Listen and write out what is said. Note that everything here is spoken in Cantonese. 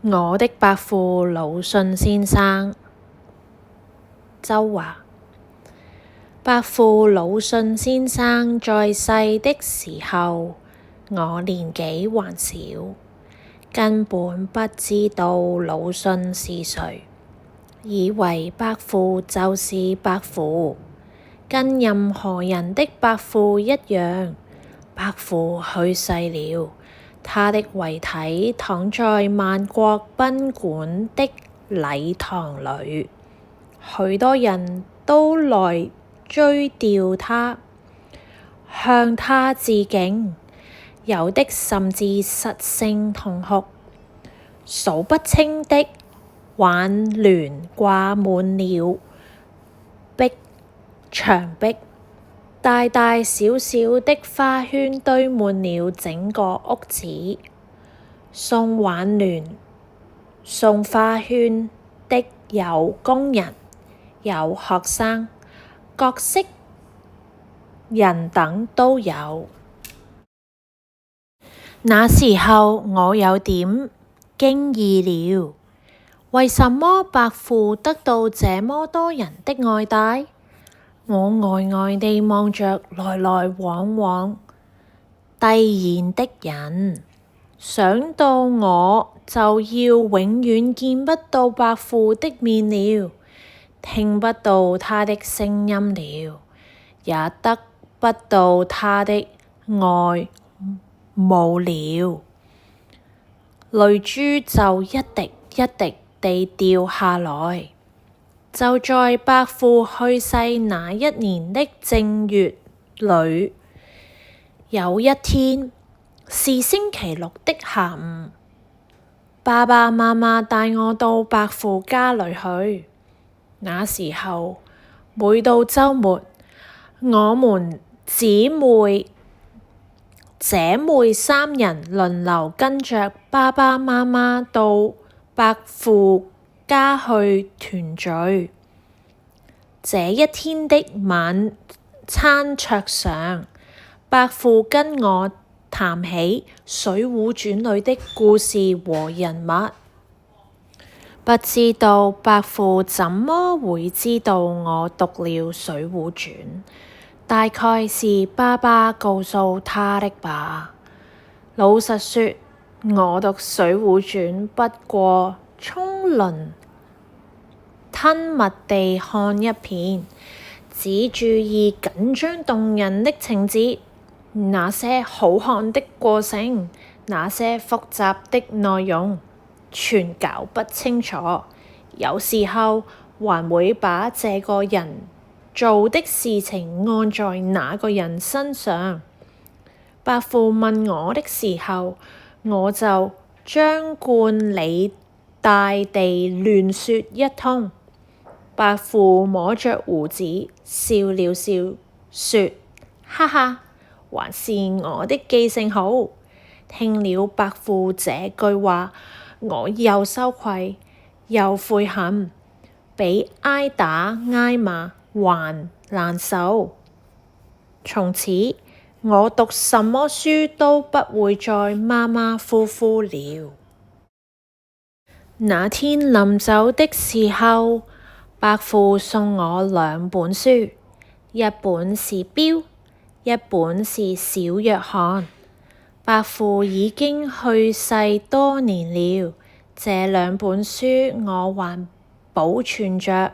我的伯父魯迅先生，周華。伯父魯迅先生在世的時候，我年紀還小，根本不知道魯迅是誰，以為伯父就是伯父，跟任何人的伯父一樣。伯父去世了，他的遺體躺在萬國賓館的禮堂裏，許多人都來追悼他，向他致敬，有的甚至失聲痛哭，數不清的輓聯掛滿了牆壁，大大小小的花圈堆滿了整個屋子。送輓聯、送花圈的有工人，有學生，各色人等都有。那時候我有點驚異了，為什麼伯父得到這麼多人的愛戴？我呆呆地望着來來往往遞言的人，想到我就要永遠見不到伯父的面了，聽不到他的聲音了，也得不到他的愛慕了，淚珠就一滴一滴地掉下來。就在伯父去世那一年的正月裏，有一天是星期六的下午，爸爸媽媽帶我到伯父家裏去。那時候每到週末，我們姐妹三人輪流跟着爸爸媽媽到伯父家去團聚。這一天的晚餐桌上，伯父跟我談起《水滸傳》裏的故事和人物。不知道伯父怎麼會知道我讀了《水滸傳》，大概是爸爸告訴他的吧。老實說，我讀《水滸傳》不過叢林吞密地看一遍，只注意緊張動人的情節，那些好看的過程，那些複雜的內容，全搞不清楚。有時候還會把這個人做的事情按在那個人身上。伯父問我的時候，我就張冠李戴地亂說一通。伯父摸着鬍子笑了笑，說：哈哈，還是我的記性好。聽了伯父這句話，我又羞愧又悔恨，比挨打挨罵還難受。從此我讀什麼書都不會再馬馬虎虎了。那天臨走的時候，伯父送我兩本書，一本是標，一本是小約翰。伯父已經去世多年了，這兩本書我還保存着。